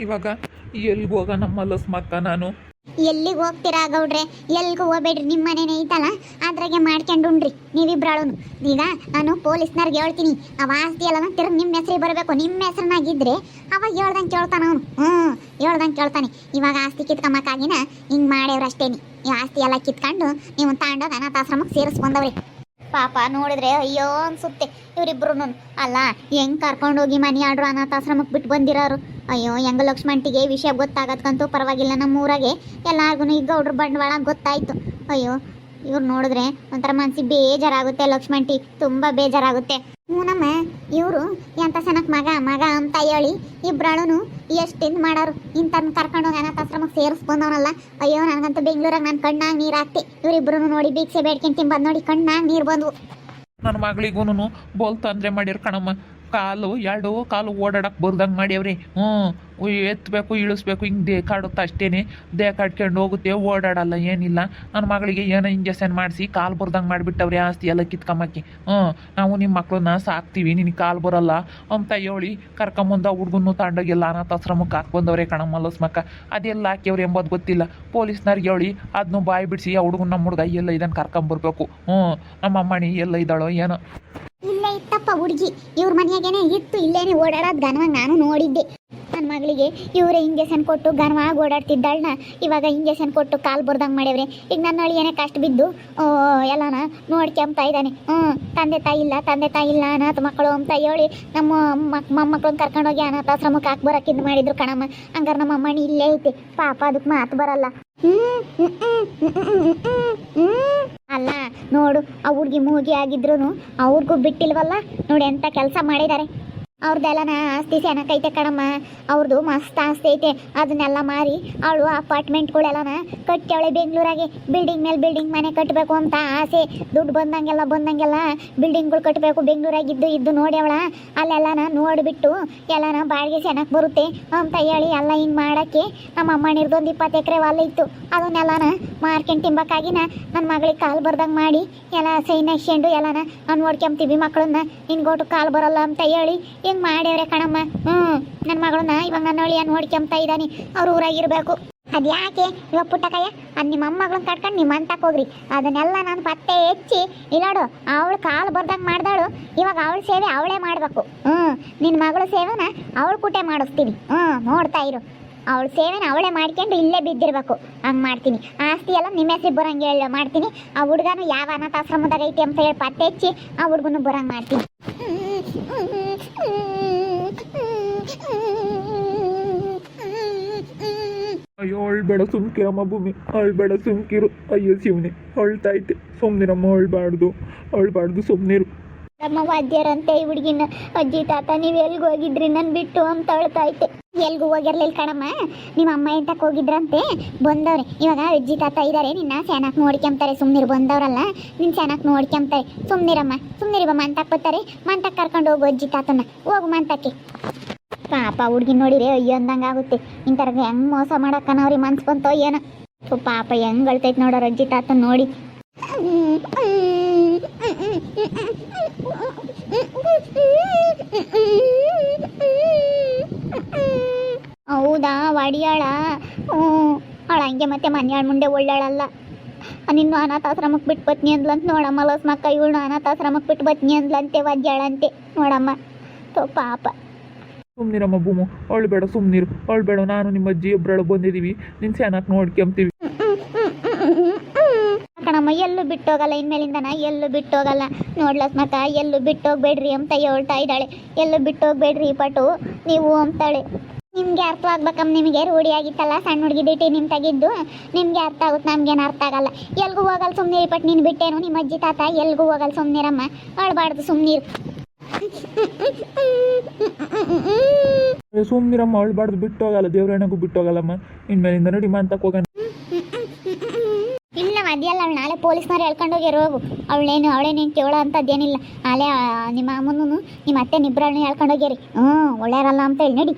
ಇವಾಗ ಎಲ್ಲಿಗೆ ಹೋಗ ನಮ್ಮ ಲಸ್ಮಕ್ಕ ನಾನು? ಎಲ್ಲಿಗೆ ಹೋಗ್ತೀರಾ ಗೌಡ್ರೆ? ಎಲ್ಲಿಗೂ ಹೋಗ್ಬೇಡ್ರಿ, ನಿಮ್ಮ ಮನೇನೆ ಐತಲ್ಲ ಅದ್ರಾಗೆ ಮಾಡ್ಕೊಂಡುಣ್ರಿ ನೀವಿಬ್ರಾಳು. ಈಗ ನಾನು ಪೊಲೀಸ್ನವ್ರಿಗೆ ಹೇಳ್ತೀನಿ, ಅವ ಆಸ್ತಿ ಎಲ್ಲ ತಿರ್ಗಿ ನಿಮ್ಮ ಹೆಸರಿಗೆ ಬರಬೇಕು. ನಿಮ್ಮ ಹೆಸರನ್ನಾಗಿದ್ರೆ ಅವಾಗ ಹೇಳ್ದಂಗೆ ಕೇಳ್ತಾನ ಅವನು. ಹೇಳ್ದಂಗೆ ಕೇಳ್ತಾನೆ. ಇವಾಗ ಆಸ್ತಿ ಕಿತ್ಕೊಂಬಕ್ಕಾಗಿನ ಹಿಂಗೆ ಮಾಡ್ಯವ್ರಷ್ಟೇನಿ. ಈ ಆಸ್ತಿ ಎಲ್ಲ ಕಿತ್ಕೊಂಡು ನೀವು ತಾಂಡೋಗ ಅನಾಥಾಶ್ರಮಕ್ಕೆ ಸೇರಿಸ್ಕೊಂಡವ್ರಿ. ಪಾಪ ನೋಡಿದ್ರೆ ಅಯ್ಯೋ ಅನ್ಸುತ್ತೆ ಇವರಿಬ್ರು. ಅಲ್ಲ ಹೆಂಗ್ ಕರ್ಕೊಂಡೋಗಿ ಮನೆ ಆಡ್ರು ಅನಾಥಾಶ್ರಮಕ್ಕೆ ಬಿಟ್ಟು ಬಂದಿರೋರು. ಅಯ್ಯೋ ಹೆಂಗ ಲಕ್ಷ್ಮಂಟಿಗೆ ವಿಷಯ ಗೊತ್ತಾಗತ್ಕಂತೂ ಪರವಾಗಿಲ್ಲ, ನಮ್ಮೂರಾಗೆ ಎಲ್ಲಾರ್ಗು ಈಗ ಗೌಡ್ರ ಬಂಡವಾಳ ಗೊತ್ತಾಯ್ತು. ಅಯ್ಯೋ ಇವ್ರು ನೋಡಿದ್ರೆ ಒಂಥರ ಮನ್ಸಿಗೆ ಬೇಜಾರಾಗುತ್ತೆ ಲಕ್ಷ್ಮಂಟಿ, ತುಂಬಾ ಬೇಜಾರಾಗುತ್ತೆ. ನಮ್ಮ ಇವರು ಎಂತ ಸನಕ್ ಮಗ ಮಗ ಅಂತ ಹೇಳಿ ಇಬ್ರಾಳು ಎಷ್ಟಿಂದ ಮಾಡಾರು. ಇಂತನ್ ಕರ್ಕೊಂಡೋಗಿ ಅನಾಥಾಶ್ರಮಕ್ಕೆ ಸೇರಿಸ್ಕೊಂಡವನಲ್ಲ. ಅಯ್ಯೋ ನನಗಂತೂ ಬೆಂಗಳೂರಾಗ ನಾನು ಕಣ್ಣಾಗ ನೀರು ಹಾಕ್ತೆ. ಇವರಿಬ್ರು ನೋಡಿ ಭಿಕ್ಷೆ ಬೇಡ್ಕೊಂಡು ತಿಂಬದ್ ನೋಡಿ ಕಣ್ಣಾಗ ನೀರು ಬಂದ್ವು. ನನ್ನ ಮಗಳಿಗೂ ಬೋಲ್ ತೊಂದರೆ ಮಾಡಿರ್ ಕಣಮ್ಮ. ಎರಡು ಕಾಲು ಓಡಾಡಕ್ಕೆ ಬರ್ದಂಗೆ ಮಾಡ್ಯವ್ರಿ. ಎತ್ತಬೇಕು ಇಳಿಸ್ಬೇಕು, ಹಿಂಗೆ ದೇಕಾಡುತ್ತೆ ಅಷ್ಟೇನೆ. ದೇಕಾಡ್ಕೊಂಡು ಹೋಗುತ್ತೆ, ಓಡಾಡಲ್ಲ ಏನಿಲ್ಲ. ನನ್ನ ಮಗಳಿಗೆ ಏನೋ ಇಂಜೆಕ್ಷನ್ ಮಾಡಿಸಿ ಕಾಲು ಬರ್ದಂಗೆ ಮಾಡಿಬಿಟ್ಟವ್ರಿ ಆಸ್ತಿ ಎಲ್ಲ ಕಿತ್ಕೊಂಬಕ್ಕಿ. ನಾವು ನಿಮ್ಮ ಮಕ್ಕಳನ್ನ ಸಾಕ್ತೀವಿ, ನಿನಗೆ ಕಾಲು ಬರಲ್ಲ ಅಂತ ಹೇಳಿ ಕರ್ಕೊಂಬಂದ ಹುಡುಗನ್ನು ತಾಂಡೋಗೆಲ್ಲ ಅನಾಥಾಶ್ರಮಕ್ಕೆ ಹಾಕ್ಬಂದವ್ರೆ ಕಣಮ್ಮ ಲಸ್ಮಕ್ಕ. ಅದೆಲ್ಲ ಹಾಕ್ಯವ್ರಿ ಎಂಬುದು ಗೊತ್ತಿಲ್ಲ. ಪೊಲೀಸ್ನವ್ರಿಗೆ ಹೇಳಿ ಅದನ್ನು ಬಾಯಿ ಬಿಡಿಸಿ ಆ ಹುಡುಗನ ನಮ್ಮ ಹುಡುಗ ಎಲ್ಲ ಇದನ್ನು ಕರ್ಕೊಂಬರ್ಬೇಕು. ನಮ್ಮ ಅಮ್ಮಣಿ ಎಲ್ಲ ಇದ್ದಾಳೋ ಏನೋ. ಇಲ್ಲೇ ಇತ್ತಪ್ಪ ಹುಡುಗಿ, ಇವ್ರ ಮನೆಯಾಗೇನೆ ಇತ್ತು, ಇಲ್ಲೇನೆ ಓಡಾಡೋದು ಗನವಾಗಿ ನಾನು ನೋಡಿದ್ದೆ. ನನ್ನ ಮಗಳಿಗೆ ಇವರೇ ಇಂಜೆಕ್ಷನ್ ಕೊಟ್ಟು ಗನವಾಗಿ ಓಡಾಡ್ತಿದ್ದಾಳನ್ನ ಇವಾಗ ಇಂಜೆಕ್ಷನ್ ಕೊಟ್ಟು ಕಾಲು ಬರ್ದಂಗೆ ಮಾಡ್ಯವ್ರೆ. ಈಗ ನನ್ನ ಏನೇ ಕಷ್ಟ ಬಿದ್ದು ಎಲ್ಲನ ನೋಡ್ಕೊಂತ ಇದ್ದಾನೆ. ತಂದೆ ತಾಯಿ ಇಲ್ಲ ಅನಾಥ ಮಕ್ಕಳು ಅಂತ ಹೇಳಿ ನಮ್ಮ ಮೊಮ್ಮಕ್ಕಳನ್ನ ಕರ್ಕೊಂಡೋಗಿ ಅನಾಥಾಶ್ರಮಕ್ಕೆ ಹಾಕ್ಬರಕ್ಕಿದ್ದು ಮಾಡಿದ್ರು ಕಣಮ್ಮ. ಹಂಗಾರೆ ನಮ್ಮ ಅಮ್ಮಣ್ಣಿ ಇಲ್ಲೇ ಐತೆ, ಪಾಪ ಅದಕ್ಕೆ ಮಾತು ಬರಲ್ಲ. ಅಲ್ಲ ನೋಡು, ಆ ಹುಡುಗಿ ಮೂಗಿ ಆಗಿದ್ರು ಅವ್ರಿಗೂ ಬಿಟ್ಟಿಲ್ವಲ್ಲ. ನೋಡಿ ಎಂತ ಕೆಲಸ ಮಾಡಿದ್ದಾರೆ. ಅವ್ರದ್ದೆಲ್ಲನ ಆಸ್ತಿ ಚೆನ್ನಾಗೈತೆ ಕಣಮ್ಮ. ಅವ್ರದ್ದು ಮಸ್ತ್ ಆಸ್ತಿ ಐತೆ. ಅದನ್ನೆಲ್ಲ ಮಾರಿ ಅವಳು ಅಪಾರ್ಟ್ಮೆಂಟ್ಗಳೆಲ್ಲನ ಕಟ್ಟವಳೆ ಬೆಂಗಳೂರಾಗೆ. ಬಿಲ್ಡಿಂಗ್ ಮೇಲೆ ಬಿಲ್ಡಿಂಗ್ ಮನೆ ಕಟ್ಟಬೇಕು ಅಂತ ಆಸೆ. ದುಡ್ಡು ಬಂದಂಗೆಲ್ಲ ಬಿಲ್ಡಿಂಗ್ಗಳು ಕಟ್ಟಬೇಕು ಬೆಂಗಳೂರಾಗಿದ್ದು ಇದ್ದು ನೋಡಿ ಅವಳ ಅಲ್ಲೆಲ್ಲನ ನೋಡಿಬಿಟ್ಟು ಎಲ್ಲನ ಬಾಡಿಗೆ ಚೆನ್ನಾಗಿ ಬರುತ್ತೆ ಅಂತ ಹೇಳಿ ಎಲ್ಲ ಹಿಂಗೆ ಮಾಡೋಕ್ಕೆ ನಮ್ಮ ಅಮ್ಮನಿರ್ದೊಂದು 20 ಎಕರೆ ಹೊಲ ಇತ್ತು. ಅದನ್ನೆಲ್ಲನ ಮಾರ್ಕೊಂಡು ತಿಂಬಕ್ಕಾಗಿನ ನನ್ನ ಮಗಳಿಗೆ ಕಾಲು ಬರ್ದಂಗೆ ಮಾಡಿ ಎಲ್ಲ ಸೈನ್ ಹಾಕ್ಕೊಂಡು ಎಲ್ಲನ ನಾವು ನೋಡ್ಕೊಂತೀವಿ ಮಕ್ಕಳನ್ನ. ನಿನ್ಗೋಟು ಕಾಲು ಬರಲ್ಲ ಅಂತ ಹೇಳಿ ಹಿಂಗೆ ಮಾಡ್ಯವ್ರೆ ಕಣಮ್ಮ. ನನ್ನ ಮಗಳನ್ನ ಇವಾಗ ನನ್ನ ಅಳಿಯ ನೋಡ್ಕೊಂತ ಇದ್ದಾನೆ. ಅವ್ರ ಊರಾಗಿರ್ಬೇಕು. ಅದ್ಯಾಕೆ ಇವಾಗ ಪುಟ್ಟಕಯ್ಯ ಅದು ನಿಮ್ಮ ಅಮ್ಮಗಳನ್ನ ಕಟ್ಕೊಂಡು ನಿಮ್ಮ ಅಂತಕ್ಕೆ ಹೋಗ್ರಿ. ಅದನ್ನೆಲ್ಲ ನಾನು ಪತ್ತೆ ಹೆಚ್ಚಿ ಇಲ್ಲಾಡು ಅವಳು ಕಾಲು ಬರ್ದಂಗೆ ಮಾಡ್ದಾಳು. ಇವಾಗ ಅವಳ ಸೇವೆ ಅವಳೇ ಮಾಡಬೇಕು. ನಿನ್ನ ಮಗಳ ಸೇವೆನ ಅವಳು ಕುಟೆ ಮಾಡಿಸ್ತೀನಿ. ನೋಡ್ತಾ ಇರು, ಅವಳ ಸೇವೆನ ಅವಳೇ ಮಾಡ್ಕೊಂಡು ಇಲ್ಲೇ ಬಿದ್ದಿರ್ಬೇಕು. ಹಂಗೆ ಮಾಡ್ತೀನಿ. ಆಸ್ತಿ ಎಲ್ಲ ನಿಮ್ಮ ಹೆಸರು ಬರಂಗೆ ಹೇಳಿ ಮಾಡ್ತೀನಿ. ಆ ಹುಡುಗನು ಯಾವ ಅನಾಥಾಶ್ರಮದಾಗ ಐತಿ ಅಂತ ಹೇಳಿ ಪತ್ತೆ ಹೆಚ್ಚಿ ಆ ಹುಡುಗನು ಬರಂಗೆ ಮಾಡ್ತೀನಿ. ಅಯ್ಯೋ ಅಳ್ಬೇಡ ಸುಮ್ಕಿರಮ್ಮ ಭೂಮಿ, ಅಳ್ಬೇಡ ಸುಮ್ಕಿರು. ಅಯ್ಯೋ ಶಿವನೇ ಅಳ್ತೈತೆ, ಸುಮ್ಮನಿರಮ್ಮ, ಅಳ್ಬಾರ್ದು ಸುಮ್ಮನಿರು. ನಮ್ಮ ವಾದ್ಯರಂತೆ ಈ ಹುಡುಗಿನ ಅಜ್ಜಿ ತಾತ ನೀವು ಎಲ್ಗೂ ಹೋಗಿದ್ರಿ ನನ್ನ ಬಿಟ್ಟು ಅಂತ ಅಳ್ತೈತೆ. ಎಲ್ಗೂ ಹೋಗಿರ್ಲಿಲ್ಲ ಕಣಮ್ಮ, ನಿಮ್ಮ ಅಮ್ಮ ಎಂತಕ್ಕೆ ಹೋಗಿದ್ರಂತೆ ಬಂದವ್ರೆ. ಇವಾಗ ಅಜ್ಜಿ ತಾತ ಇದ್ದಾರೆ, ನಿನ್ನ ಚೆನ್ನಾಗಿ ನೋಡ್ಕೊಂತಾರೆ. ಸುಮ್ಮನಿರು, ಬಂದವ್ರಲ್ಲ ನಿನ್ನ ಚೆನ್ನಾಗಿ ನೋಡ್ಕೊಂತಾರೆ. ಸುಮ್ಮನಿರಮ್ಮ ಮಂತಕ್ಕೆ ಬರ್ತಾರೆ. ಮಂತಕ್ಕೆ ಕರ್ಕೊಂಡು ಹೋಗು ಅಜ್ಜಿ ತಾತನ, ಹೋಗು ಮಂತಕ್ಕೆ. ಪಾಪ ಹುಡುಗಿ ನೋಡಿರಿ ಅಯ್ಯೋ ಅಂದಂಗೆ ಆಗುತ್ತೆ. ಇಂಥರ ಹೆಂಗೆ ಮೋಸ ಮಾಡಕ್ಕನವ್ರಿ ಮನ್ಸು ಬಂತೋ ಏನೋ. ಪಾಪ ಹೆಂಗೆ ಅಳ್ತೈತೆ ನೋಡೋರು ಅಜ್ಜಿ ತಾತನ ನೋಡಿ. ಹೌದಾ ವಡಿಯಾಳ? ಅವಳ ಹಂಗೆ ಮತ್ತೆ ಮನೆಯಾಳ ಮುಂದೆ ಒಳ್ಳೆಯಳಲ್ಲ. ನಿನ್ನ ಅನಾಥಾಶ್ರಮಕ್ಕೆ ಬಿಟ್ಟು ಬತ್ನಿ ಅಂದ್ಲಂತ ನೋಡಮ್ಮ ಲಸ್ಮಕ್ಕ. ಇವಳು ಅನಾಥಾಶ್ರಮಕ್ಕೆ ಬಿಟ್ಟು ಬತ್ನಿ ಅಂದ್ಲಂತೆ ವದ್ಯಾಳಂತೆ ನೋಡಮ್ಮ. ಪಾಪ ಸುಮ್ಮನಿರಮ್ಮ ಭೂಮು, ಅಳ್ಬೇಡ ಸುಮ್ಮನಿರು, ಅಳ್ಬೇಡ. ನಾನು ನಿಮ್ಮ ಅಜ್ಜಿ ಒಬ್ಬರಳು ಬಂದಿದ್ದೀವಿ, ನಿನ್ನ ಚೆನ್ನಾಗಿ ನೋಡ್ಕೊಂತೀವಿ ಕಣಮ್ಮ. ಎಲ್ಲೂ ಬಿಟ್ಟೋಗಲ್ಲ, ಇನ್ಮೇಲಿಂದನ ಎಲ್ಲೂ ಬಿಟ್ಟೋಗಲ್ಲ. ನೋಡ್ಲಸ್ಮಕ್ಕ ಎಲ್ಲೂ ಬಿಟ್ಟೋಗ್ಬೇಡ್ರಿ ಅಂತ ಹೇಳ್ತಾ ಇದ್ದಾಳೆ. ಎಲ್ಲೂ ಬಿಟ್ಟೋಗ್ಬೇಡ್ರಿ ಪಟು ನೀವು ಅಂತಾಳೆ. ನಿಮ್ಗೆ ಅರ್ಥ ಆಗ್ಬೇಕಮ್ಮ, ನಿಮಗೆ ರೂಢಿ ಆಗಿತ್ತಲ್ಲ ಸಣ್ಣ ಹುಡುಗಿ ಬಿಟ್ಟು ನಿಮ್ಮ ತೆಗಿದ್ದು. ನಿಮ್ಗೆ ಅರ್ಥ ಆಗುತ್ತೆ, ನಮ್ಗೇನು ಅರ್ಥ ಆಗಲ್ಲ. ಎಲ್ಗೂ ಹೋಗಲ್ಲ ಸುಮ್ಮನಿರಿ ಪಟ್. ನೀನು ಬಿಟ್ಟೇನು ನಿಮ್ಮ ಅಜ್ಜಿ ತಾತ ಎಲ್ಗೂ ಹೋಗಲ್ಲ. ಸುಮ್ಮನಿರಮ್ಮ, ಅಳ್ಬಾರ್ದು ಸುಮ್ಮನಿರು. ಸುಮ್ಮನಿರಮ್ಮ, ಅಳ್ಬಾರ್ದು, ಬಿಟ್ಟೋಗಲ್ಲ. ದೇವ್ರಣ್ಣಗೂ ಬಿಟ್ಟೋಗಲ್ಲಮ್ಮ. ಇನ್ಮೇಲಿಂದ ನೋಡಿ ಮಂತಕ್ಕೆ ಹೋಗೋಣ. ಇಲ್ಲ ಮದಿಯಲ್ಲ, ಅವಳು ನಾಳೆ ಪೊಲೀಸ್ನವ್ರು ಹೇಳ್ಕೊಂಡೋಗ್ಯಾರ. ಹೋಗು, ಅವಳೇನೇನು ಕೇಳೋ ಅಂಥದ್ದೇನಿಲ್ಲ. ನಾಳೆ ನಿಮ್ಮ ಅಮ್ಮನೂ ನಿಮ್ಮ ಅತ್ತೆ ನಿಬ್ರಳ್ನ ಹೇಳ್ಕೊಂಡೋಗ್ಯಾರಿ. ಒಳ್ಳೆಯರಲ್ಲ ಅಂತ ಹೇಳಿ ನಡಿ.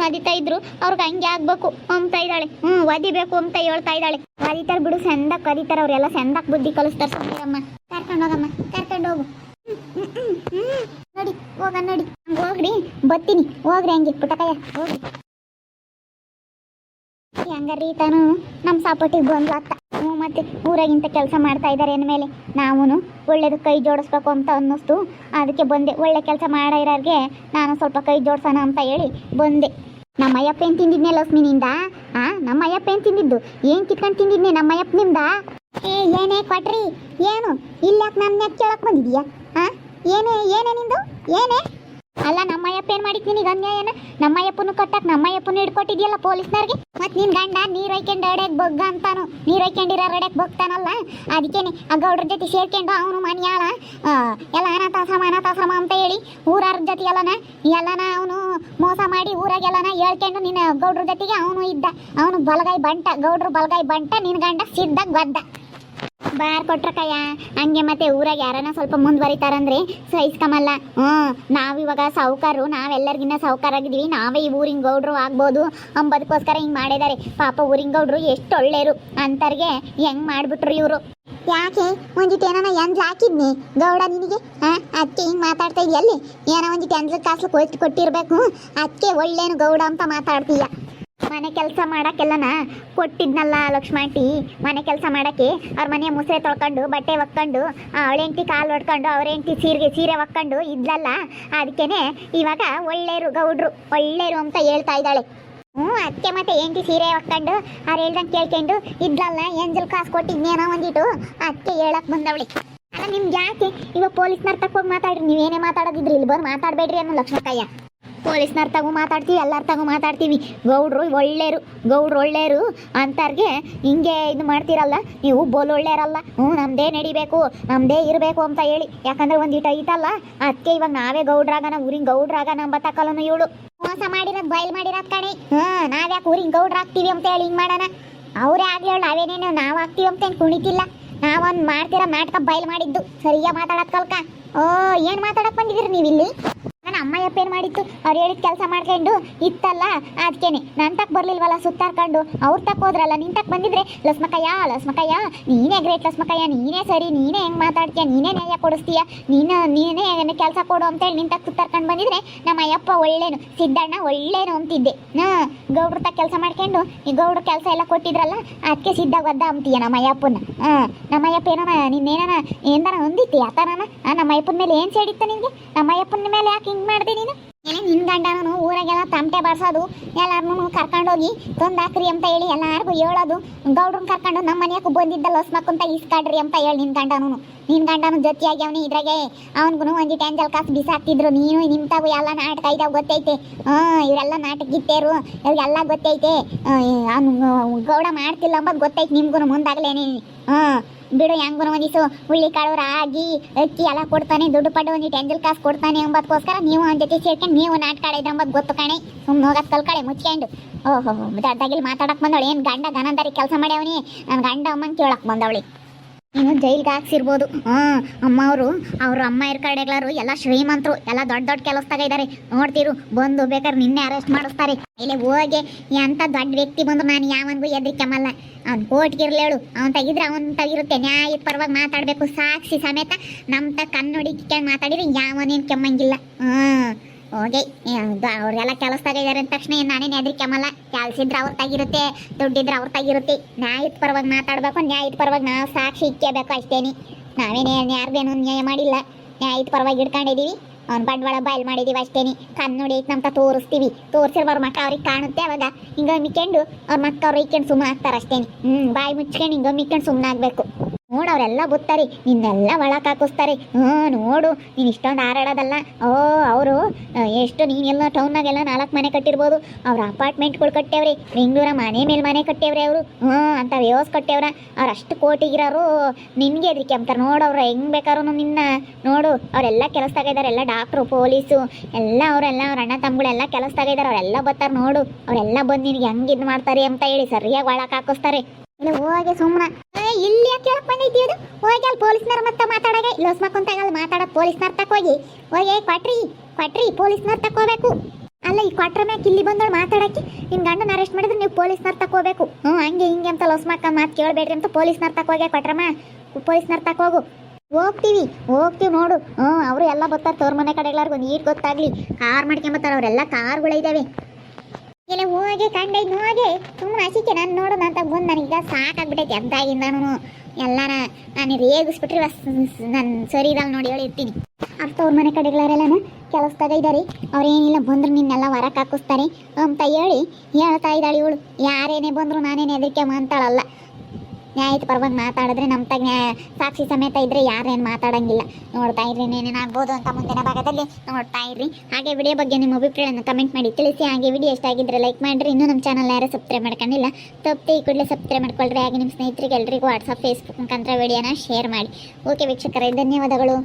ಮದಿತಾ ಇದ್ರು ಅವ್ರಿಗೆ ಹಂಗೆ ಆಗ್ಬೇಕು ಅಂತ ಇದ್ದಾಳೆ. ಒದಿಬೇಕು ಅಂತ ಹೇಳ್ತಾ ಇದ್ದಾಳೆ. ಕರೀತಾರೆ ಬಿಡು, ಸಂದಕ್ಕೆ ಕರೀತಾರೆ. ಅವರೆಲ್ಲ ಸಂದಕ್ಕೆ ಬುದ್ಧಿ ಕಲಿಸ್ತಾರೆ. ಸುಮ್ಮನಿರಮ್ಮ, ಕರ್ಕೊಂಡೋಗಮ್ಮ, ಕರ್ಕೊಂಡೋಗು. ನಡಿ ಹೋಗ ನಡಿ ಹಂಗೆ ಹೋಗ್ರಿ ಬರ್ತೀನಿ ಹೋಗ್ರಿ ಹಂಗೆ ಪುಟಕಯ್ಯ ಹೋಗ್ರಿ ಹಂಗಾರಿ ತಾನು ನಮ್ಮ ಸಾಪಟ್ಟಿಗೆ ಬಂದು ಅತ್ತ ಮತ್ತೆ ಊರಾಗಿಂತ ಕೆಲಸ ಮಾಡ್ತಾ ಇದ್ದಾರೆ ಅಂದಮೇಲೆ ನಾವು ಒಳ್ಳೇದು ಕೈ ಜೋಡಿಸ್ಬೇಕು ಅಂತ ಅನ್ನಿಸ್ತು. ಅದಕ್ಕೆ ಬಂದೆ. ಒಳ್ಳೆ ಕೆಲಸ ಮಾಡಿರೋರಿಗೆ ನಾನು ಸ್ವಲ್ಪ ಕೈ ಜೋಡ್ಸೋಣ ಅಂತ ಹೇಳಿ ಬಂದೆ. ನಮ್ಮ ಅಯ್ಯಪ್ಪ ಏನು ತಿಂದಿದ್ನೆ ಲಕ್ಷ್ಮಿನಿಂದ? ನಮ್ಮ ಅಯ್ಯಪ್ಪ ಏನು ತಿಂದಿದ್ದು? ಏನು ಕಿತ್ಕೊಂಡು ತಿಂದಿದ್ನೆ ನಮ್ಮ ಅಯ್ಯಪ್ಪನಿಂದ? ಏನೇ ಕೊಟ್ರಿ? ಏನು ಇಲ್ಲಾಕೆ ನನ್ನ ಕೇಳಕ್ಕೆ ಬಂದಿದೀಯಾ? ಏನೇ ನಿಂದು ಏನೇ? ಅಲ್ಲ ನಮ್ಮ ಅಯ್ಯಪ್ಪ ಏನು ಮಾಡಿದ್ ನಿನಗೆ ಅನ್ಯಾಯನ? ನಮ್ಮ ಅಯ್ಯಪ್ಪನು ಕಟ್ಟಕ್ಕೆ ನಮ್ಮ ಅಯ್ಯಪ್ಪನು ಹಿಡ್ಕೊಟ್ಟಿದ್ಯಲ್ಲ ಪೊಲೀಸ್ನವ್ರಿಗೆ. ಮತ್ತು ನಿನ್ನ ಗಂಡ ನೀರು ಹೊಯ್ಕೊಂಡು ಅಡ್ಯಾಕ್ ಬಗ್ಗ ಅಂತಾನು, ನೀರು ಹೊಯ್ಕೊಂಡಿರೋ ಅಡ್ಯಾಕ್ ಬಗ್ತಾನಲ್ಲ. ಅದಕ್ಕೇನೆ ಆ ಗೌಡ್ರ ಜೊತೆ ಸೇರ್ಕೊಂಡು ಅವನು ಮನ್ಯಾಳ ಎಲ್ಲ ಅನಾಥಾಶ್ರಮ ಅಂತ ಹೇಳಿ ಊರಾರ ಜೊತೆ ಎಲ್ಲನ ಅವನು ಮೋಸ ಮಾಡಿ ಊರಾಗೆಲ್ಲನ ಹೇಳ್ಕೊಂಡು ನಿನ್ನ ಗೌಡ್ರ ಜೊತೆಗೆ ಅವನು ಇದ್ದ. ಅವನು ಬಲಗಾಯಿ ಬಂಟ, ಗೌಡ್ರು ಬಲಗಾಯಿ ಬಂಟ, ನಿನ್ನ ಗಂಡ ಸಿದ್ಧ ಗದ್ದ. ಬಾರ್ ಕೊಟ್ರ ಕಯ್ಯ ಹಂಗೆ. ಮತ್ತೆ ಊರಾಗ ಯಾರನ್ನ ಸ್ವಲ್ಪ ಮುಂದುವರಿತಾರಂದ್ರೆ ಸಹಿಸ್ಕಮಲ್ಲ. ನಾವಿವಾಗ ಸಾವುಕಾರರು, ನಾವೆಲ್ಲರಿಗಿನ್ನ ಸಾವುಕಾರಾಗಿದ್ದೀವಿ. ನಾವೇ ಈ ಊರಿನ ಗೌಡ್ರು ಆಗ್ಬೋದು ಅಂಬದಕ್ಕೋಸ್ಕರ ಹಿಂಗೆ ಮಾಡಿದ್ದಾರೆ. ಪಾಪ ಊರಿನ ಗೌಡ್ರು ಎಷ್ಟು ಒಳ್ಳೆಯರು ಅಂತರ್ಗೆ ಹೆಂಗೆ ಮಾಡಿಬಿಟ್ರು ಇವರು. ಯಾಕೆ ಒಂದಿಟ್ಟು ಏನಾನ ಎಂಜ್ ಹಾಕಿದ್ನಿ ಗೌಡ ನಿನಗೆ? ಅದಕ್ಕೆ ಹಿಂಗೆ ಮಾತಾಡ್ತಾ ಇದೆಯಲ್ಲಿ ಏನೋ ಒಂದಿಟ್ಟು ಎಂಜ್ ಕಾಸು ಕೊಟ್ಟಿರ್ಬೇಕು. ಅದಕ್ಕೆ ಒಳ್ಳೇನು ಗೌಡ ಅಂತ ಮಾತಾಡ್ತೀಯ. ಮನೆ ಕೆಲಸ ಮಾಡೋಕ್ಕೆಲ್ಲನ ಕೊಟ್ಟಿದ್ನಲ್ಲ ಲಕ್ಷ್ಮಾಂಟಿ. ಮನೆ ಕೆಲಸ ಮಾಡೋಕ್ಕೆ ಅವ್ರ ಮನೆಯ ಮುಸ್ರೆ ತೊಳ್ಕೊಂಡು ಬಟ್ಟೆ ಒಕ್ಕೊಂಡು ಅವಳ ಹೆಂಡ್ತಿ ಕಾಲು ಹೊಡ್ಕೊಂಡು ಅವ್ರ ಹೆಂಡ್ತಿ ಸೀರೆ ಒಕ್ಕೊಂಡು ಇದ್ಲಲ್ಲ. ಅದಕ್ಕೇನೆ ಇವಾಗ ಒಳ್ಳೆಯರು ಗೌಡ್ರು ಒಳ್ಳೆಯರು ಅಂತ ಹೇಳ್ತಾ ಇದ್ದಾಳೆ. ಅದಕ್ಕೆ ಮತ್ತೆ ಹೆಂಡ್ತಿ ಸೀರೆ ಒಕ್ಕೊಂಡು ಅವ್ರು ಹೇಳ್ದಂಗೆ ಕೇಳ್ಕೊಂಡು ಇದ್ಲಲ್ಲ, ಎಂಜಲ್ ಕಾಸು ಕೊಟ್ಟಿದ್ನೇನೋ ಒಂದಿಟ್ಟು, ಅದಕ್ಕೆ ಹೇಳಕ್ ಬಂದವಳಿ. ಅಲ್ಲ ನಿಮ್ಗೆ ಯಾಕೆ ಇವಾಗ ಪೊಲೀಸ್ನವ್ರ ತಕ್ಕೋಗಿ ಮಾತಾಡ್ರಿ. ನೀವೇನೇ ಮಾತಾಡೋದಿದ್ರಿ ಇಲ್ಲಿ ಬಂದು ಮಾತಾಡಬೇಡ್ರಿ ಅನ್ನೋ ಲಕ್ಷ್ಮಕ್ಕಯ್ಯ. ಪೊಲೀಸ್ನವ್ರ ತಗೋ ಮಾತಾಡ್ತೀವಿ, ಎಲ್ಲರ ತಗೋ ಮಾತಾಡ್ತೀವಿ. ಗೌಡ್ರು ಒಳ್ಳೆಯರು ಅಂತಾರ್ಗೆ ಹಿಂಗೆ ಇದು ಮಾಡ್ತೀರಲ್ಲ ನೀವು, ಬೋಲ್ ಒಳ್ಳೆಯರಲ್ಲ. ನಮ್ಮದೇ ನಡಿಬೇಕು, ನಮ್ಮದೇ ಇರಬೇಕು ಅಂತ ಹೇಳಿ. ಯಾಕಂದ್ರೆ ಒಂದಿಟ್ಟು ಐತಲ್ಲ, ಅದಕ್ಕೆ ಇವಾಗ ನಾವೇ ಗೌಡ್ರಾಗನ, ಊರಿನ ಗೌಡ್ರಾಗನ ಬತ್ತಕಲ್ಲನು ಇವಳು. ಮೋಸ ಮಾಡಿರೋದು ಬಯಲು ಮಾಡಿರೋದು ಕಣೆ. ನಾವ್ಯಾಕೆ ಊರಿನ ಗೌಡ್ರಾಗ್ತೀವಿ ಅಂತ ಹೇಳಿ ಹಿಂಗೆ ಮಾಡೋಣ? ಅವರೇ ಆಗಲಿ ಹೇಳಿ, ನಾವೇನೇನು ನಾವು ಆಗ್ತೀವಿ ಅಂತ ಏನು ಕುಣಿತಿಲ್ಲ. ನಾವೊಂದು ಮಾಡ್ತೀರ ನಾಟಕ ಬಯಲು ಮಾಡಿದ್ದು. ಸರಿಯಾಗಿ ಮಾತಾಡೋದು ಕಲ್ಕ. ಏನು ಮಾತಾಡಕ್ಕೆ ಬಂದಿದ್ದೀರಿ ನೀವಿಲ್ಲಿ? ನನ್ನ ಅಮ್ಮಯ್ಯಪ್ಪ ಏನು ಮಾಡಿತ್ತು? ಅವ್ರು ಹೇಳಿದ ಕೆಲಸ ಮಾಡ್ಕೊಂಡು ಇತ್ತಲ್ಲ, ಅದಕ್ಕೇನೆ ನನ್ನ ತಕ್ಕ ಬರಲಿಲ್ವಲ್ಲ ಸುತ್ತಾರ್ಕೊಂಡು ಅವ್ರು ತಕ್ಕ ಹೋದ್ರಲ್ಲ. ನಿನ್ನ ತಕ್ಕ ಬಂದಿದ್ರೆ ಲಸ್ಮಕಯ್ಯ ನೀನೇ ಗ್ರೇಟ್ ಲಸ್ಮಕಯ್ಯ, ನೀನೇ ಸರಿ, ನೀನೇ ಹೆಂಗೆ ಮಾತಾಡ್ತೀಯ, ನೀನೇ ನ್ಯಾಯ ಕೊಡಿಸ್ತೀಯ, ನೀನೇ ಕೆಲಸ ಕೊಡು ಅಂತೇಳಿ ನಿನ್ನ ತಕ್ಕ ಸುತ್ತಾರ್ಕೊಂಡು ಬಂದಿದ್ರೆ ನಮ್ಮ ಅಯ್ಯಪ್ಪ ಒಳ್ಳೇನು, ಸಿದ್ದಣ್ಣ ಒಳ್ಳೇನು ಅಂತಿದ್ದೆ. ಗೌಡ್ರ ತಕ್ಕ ಕೆಲಸ ಮಾಡ್ಕೊಂಡು ಈ ಗೌಡ್ರ ಕೆಲಸ ಎಲ್ಲ ಕೊಟ್ಟಿದ್ರಲ್ಲ, ಅದಕ್ಕೆ ಸಿದ್ಧ ಒದ್ದ ಅಂತೀಯ ನಮ್ಮ ಅಯ್ಯಪ್ಪನ. ನಮ್ಮ ಅಯ್ಯಪ್ಪ ಏನೋ ನಿನ್ನೇನ ಏನಾರ ಹೊಂದಿತ್ತಿ ಆತನ? ನಮ್ಮ ಅಯ್ಯಪ್ಪನ ಮೇಲೆ ಏನು ಸೇಡಿತ್ತು ನಿನಗೆ? ನಮ್ಮ ಅಯ್ಯಪ್ಪನ ಮೇಲೆ ಯಾಕೆ ಹಿಂಗೆ ಮಾಡಿದೆ ನೀನು? ನಿನ್ನ ಗಂಡನೂ ಊರಾಗೆಲ್ಲ ತಮಟೆ ಬಾರಿಸೋದು, ಎಲ್ಲಾರನ್ನೂ ಕರ್ಕೊಂಡೋಗಿ ತಂದಾಕ್ರಿ ಅಂತ ಹೇಳಿ ಎಲ್ಲಾರ್ಗು ಹೇಳೋದು. ಗೌಡ್ರನ್ನ ಕರ್ಕೊಂಡು ನಮ್ಮ ಮನೆಯಾಗೂ ಬಂದಿದ್ದ ಲಸ್ಮಕ್ಕಂತ ಇಸ್ಕಾಡ್ರಿ ಅಂತ ಹೇಳಿ ನಿನ್ನ ಗಂಡನು ಜೊತೆಯಾಗಿ ಅವನು ಇದ್ರಾಗೆ ಅವನಿಗೂ ಒಂದಿಟ್ಟು ಎಂಜಲ್ ಕಾಸು ಬಿಸಾಕ್ತಿದ್ರು. ನೀನು ನಿಮ್ತಾಗೂ ಎಲ್ಲ ನಾಟಕ ಇದಾವ ಗೊತ್ತೈತೆ. ಇವರೆಲ್ಲ ನಾಟಕ ಗಿತ್ತೇರು, ಇವ್ರಿಗೆಲ್ಲ ಗೊತ್ತೈತೆ. ಗೌಡ ಮಾಡ್ತಿಲ್ಲ ಅಂಬೋದು ಗೊತ್ತೈತೆ ನಿಮ್ಗೂ ಮುಂದಾಗಲೇನೆ. ಬಿಡು, ಹೆಂಗೂ ಒಂದಿಸು ಹುಳ್ಳಿ ಕಾಳು ರಾಗಿ ಅಕ್ಕಿ ಎಲ್ಲ ಕೊಡ್ತಾನೆ, ದುಡ್ಡು ಪಡ್ಡು ಒಂದಿಟ್ಟು ಎಂಜಲ್ ಕಾಸು ಕೊಡ್ತಾನೆ ಎಂಬದಕ್ಕೋಸ್ಕರ ನೀವು ಒಂದು ಜೊತೆ ಸೇರ್ಕೊಂಡು ನೀವು ನಾಟಕ ಆಡಿದ ಅಂಬದು ಗೊತ್ತು ಕಣೆ. ಸುಮ್ಮನೆ ಹೋಗೋದು ಕಲ್ಕಳೆ ಮುಚ್ಕೊಂಡು. ಓಹೋ ದೊಡ್ಡದಾಗಿಲ್ಲಿ ಮಾತಾಡಕ್ಕೆ ಬಂದವಳು. ಏನು ಗಂಡ ಗನಂದಾರಿ ಕೆಲಸ ಮಾಡ್ಯಾವನಿ, ನನ್ನ ಗಂಡ ಅಮ್ಮಂಗೆ ಕೇಳಕ್ಕೆ ಬಂದವಳಿ. ನೀನು ಜೈಲಿಗೆ ಹಾಕ್ಸಿರ್ಬೋದು. ಅಮ್ಮ ಅವ್ರ ಅಮ್ಮ ಕಡೆಗಳರು ಎಲ್ಲ ಶ್ರೀಮಂತರು, ಎಲ್ಲ ದೊಡ್ಡ ಕೆಲಸದಾಗ ಇದ್ದಾರೆ. ನೋಡ್ತಿರು, ಬಂದು ಬೇಕಾದ್ರೆ ನಿನ್ನೆ ಅರೆಸ್ಟ್ ಮಾಡಿಸ್ತಾರೆ. ಇಲ್ಲಿ ಹೋಗಿ ಎಂಥ ದೊಡ್ಡ ವ್ಯಕ್ತಿ ಬಂದ್ರು ನಾನು ಯಾವನ್ಗೂ ಎದ್ರಿಕೆಮ್ಮಲ್ಲ. ಅವ್ನು ಕೋರ್ಟ್ಗೆ ಇರ್ಲೇಳು, ಅವ್ನು ತೆಗಿದ್ರೆ ಅವನು ತೆಗಿರುತ್ತೆ. ನ್ಯಾಯದ ಪರವಾಗಿ ಮಾತಾಡಬೇಕು, ಸಾಕ್ಷಿ ಸಮೇತ ನಮ್ಮ ಕಣ್ಣೊಡಿಕೆ ಮಾತಾಡಿದ್ರೆ ಯಾವನೇನು ಕೆಮ್ಮಂಗಿಲ್ಲ. ಹೋಗಿ ಅವ್ರೆಲ್ಲ ಕೆಲಸದಾಗ ಇದ್ದಾರೆ ಅಂದ ತಕ್ಷಣ ನಾನೇನು ಹೆದರಿಕೆಮ್ಮಲ್ಲ. ಕೆಲ್ಸಿದ್ರೆ ಅವ್ರ ತಾಗಿರುತ್ತೆ, ದುಡ್ಡಿದ್ರೆ ಅವ್ರ ತಾಗಿರುತ್ತೆ. ನ್ಯಾಯದ ಪರವಾಗಿ ಮಾತಾಡಬೇಕು, ನ್ಯಾಯದ ಪರವಾಗಿ ನಾವು ಸಾಕ್ಷಿ ಇಕ್ಕೇಬೇಕು ಅಷ್ಟೇನಿ. ನಾವೇನೇ ಯಾರ್ದೇನು ನ್ಯಾಯ ಮಾಡಿಲ್ಲ, ನ್ಯಾಯದ ಪರವಾಗಿ ಇಟ್ಕೊಂಡಿದ್ದೀವಿ. ಅವ್ನು ಬಂಡವಾಳ ಬಯಲು ಮಾಡಿದ್ದೀವಿ ಅಷ್ಟೇನಿ. ಕಣ್ಣು ಐತೆ ನಮ್ಗೆ ತೋರಿಸ್ತೀವಿ, ತೋರಿಸಿರ್ಬಾರ ಮಕ್ಕ ಅವ್ರಿಗೆ ಕಾಣುತ್ತೆ. ಅವಾಗ ಹಿಂಗೆ ಮಿಕ್ಕೊಂಡು ಅವ್ರ ಮಕ್ಕ ಅವ್ರು ಇಕ್ಕೊಂಡು ಸುಮ್ಮನೆ ಆಗ್ತಾರೆ ಅಷ್ಟೇನಿ. ಬಾಯಿ ಮುಚ್ಕೊಂಡು ಹಿಂಗೆ ಮಿಕ್ಕೊಂಡು ಸುಮ್ಮನೆ ಆಗಬೇಕು. ನೋಡು, ಅವರೆಲ್ಲ ಗೊತ್ತಾರೆ, ನಿನ್ನೆಲ್ಲ ಒಳಕ್ಕೆ ಹಾಕಿಸ್ತಾರೆ. ನೋಡು, ನೀನು ಇಷ್ಟೊಂದು ಹಾರಾಡೋದಲ್ಲ. ಅವರು ಎಷ್ಟು ನೀನೆಲ್ಲ ಟೌನ್ನಾಗೆಲ್ಲ 4 ಮನೆ ಕಟ್ಟಿರ್ಬೋದು. ಅವ್ರ ಅಪಾರ್ಟ್ಮೆಂಟ್ಗಳು ಕಟ್ಟೇವ್ರಿ, ಬೆಂಗಳೂರ ಮನೆ ಮೇಲೆ ಮನೆ ಕಟ್ಟೇವ್ರಿ ಅವರು. ಅಂತ ವ್ಯವಸ್ಥೆ ಕಟ್ಟೇವ್ರ. ಅವ್ರು ಅಷ್ಟು ಕೋಟಿಗಿರೋರು ನಿನಗೆ ಎದ್ರಿಕೆ ಅಂತಾರೆ. ನೋಡು, ಅವ್ರು ಹೆಂಗೆ ಬೇಕಾದ್ರೂ ನಿನ್ನ ನೋಡು. ಅವರೆಲ್ಲ ಕೆಲಸದಾಗ ಇದ್ದಾರೆ, ಎಲ್ಲ ಡಾಕ್ಟ್ರು, ಪೊಲೀಸು ಎಲ್ಲ ಅವರೆಲ್ಲ ಅವ್ರ ಅಣ್ಣ ತಮ್ಮಗಳೆಲ್ಲ ಕೆಲಸದಾಗ ಇದ್ದಾರೆ. ಅವರೆಲ್ಲ ಬರ್ತಾರೆ ನೋಡು. ಅವರೆಲ್ಲ ಬಂದು ನಿನಗೆ ಹೆಂಗೆ ಇದು ಮಾಡ್ತಾರೆ ಅಂತ ಹೇಳಿ ಸರಿಯಾಗಿ ಒಳಕ್ಕೆ ಹಾಕಿಸ್ತಾರೆ. ಇಲ್ಲ ಹೋಗಿ ಸುಮ್ಮನೆ ಇಲ್ಲಿ ಯಾಕೆ ಕೇಳಕ್ ಬಂದೈತಿ? ಅದು ಹೋಗಿ ಅಲ್ಲಿ ಪೊಲೀಸ್ನವ್ರ ಮತ್ತೆ ಮಾತಾಡೋಗೆ ಲೋಸ್ಮಕ್ಕಂತಾಗಲ್ಲ ಮಾತಾಡೋದು. ಪೊಲೀಸ್ನವ್ರ ತಕೋಗಿ ಹೋಗಿ ಕೊಟ್ರಿ ಪೊಲೀಸ್ನವ್ರ ತಕೋಬೇಕು. ಅಲ್ಲ, ಈ ಕೊಟ್ರ ಮ್ಯಾಕ್ ಇಲ್ಲಿ ಬಂದವಳು ಮಾತಾಡಕ್ಕೆ ನಿಮ್ಮ ಗಂಡನ ಅರೆಸ್ಟ್ ಮಾಡಿದ್ರೆ ನೀವು ಪೊಲೀಸ್ನವ್ರ ತಕೋಬೇಕು. ಹಂಗೆ ಹಿಂಗೆ ಅಂತ ಲೋಸ್ಮಕ್ಕ ಮಾತು ಕೇಳಬೇಡ್ರಿ ಅಂತ ಪೊಲೀಸ್ನವ್ರ ತಕೋಗೆ ಕೊಟ್ರಮ್ಮ. ಪೊಲೀಸ್ನವ್ರ ತಕೋಗು. ಹೋಗ್ತೀವಿ ನೋಡು. ಅವರು ಎಲ್ಲ ಬರ್ತಾರೆ ತೋರ್ ಮನೆ ಕಡೆಗಳಾರ್ಗು ಒಂದು ಈಟ್ ಗೊತ್ತಾಗ್ಲಿ ಕಾರ್ ಮಾಡ್ಕೊಂಬತ್ತಾರೆ. ಅವರೆಲ್ಲ ಕಾರ್ಗಳಿದ್ದಾವೆ. ಎಲ್ಲ ಹೋಗಿ ಕಂಡೈದು ಹೋಗಿ ಸುಮ್ಮನೆ ಹಸಿಕೆ ನಾನು ನೋಡೋಣ ಅಂತ ಬಂದು ನನಗೀಗ ಸಾಕಾಗ್ಬಿಟ್ಟೈತೆ ಎಂತಾಗಿಂದಾನು ಎಲ್ಲಾನ ನಾನು ರೇಗಿಸ್ಬಿಟ್ರಿ ನಾನು ಸರಿ ಇರಲ್ಲ ನೋಡಿ ಹೇಳಿರ್ತೀನಿ. ಅರ್ಥ ಅವ್ರ ಮನೆ ಕಡೆಗಳಾರೆಲ್ಲನ ಕೆಲಸದಾಗ ಇದ್ದಾರೆ. ಅವ್ರೇನಿಲ್ಲ ಬಂದ್ರು ನಿನ್ನೆಲ್ಲ ಹೊರಕ್ಕೆ ಹಾಕಿಸ್ತಾರೆ ಅಂತ ಹೇಳಿ ಹೇಳ್ತಾ ಇದ್ದಾಳೆ ಇವಳು. ಯಾರೇನೇ ಬಂದ್ರು ನಾನೇನು ಹೆದರಿಕೆ ಅಂತಾಳಲ್ಲ. ನ್ಯಾಯದ ಪರವಾಗಿ ಮಾತಾಡಿದ್ರೆ ನಮ್ಮ ತಗ ಸಾಕ್ಷಿ ಸಮೇತ ಇದ್ರೆ ಯಾರೇನು ಮಾತಾಡಂಗಿಲ್ಲ. ನೋಡ್ತಾ ಇರ್ರಿ ಏನೇನಾಗ್ಬೋದು ಅಂತ ಮುಂದಿನ ಭಾಗದಲ್ಲಿ ನೋಡ್ತಾ ಇರ್ರಿ. ಹಾಗೆ ವಿಡಿಯೋ ಬಗ್ಗೆ ನಿಮ್ಮ ಅಭಿಪ್ರಾಯವನ್ನು ಕಮೆಂಟ್ ಮಾಡಿ ತಿಳಿಸಿ. ಹಾಗೆ ವಿಡಿಯೋ ಇಷ್ಟ ಆಗಿದ್ರೆ ಲೈಕ್ ಮಾಡಿರಿ. ಇನ್ನೂ ನಮ್ಮ ಚಾನಲ್ ಯಾರು ಸಬ್ಸ್ಕ್ರೈಬ್ ಮಾಡ್ಕೊಂಡಿಲ್ಲ ತಪ್ಪದೆ ಈ ಕೂಡಲೇ ಸಬ್ಸ್ಕ್ರೈಬ್ ಮಾಡ್ಕೊಳ್ರಿ. ಹಾಗೆ ನಿಮ್ಮ ಸ್ನೇಹಿತರಿಗೆ ಎಲ್ರಿಗೂ ವಾಟ್ಸಪ್ ಫೇಸ್ಬುಕ್ ಮುಖಾಂತರ ವಿಡಿಯೋನ ಶೇರ್ ಮಾಡಿ. ಓಕೆ ವೀಕ್ಷಕರೇ, ಧನ್ಯವಾದಗಳು.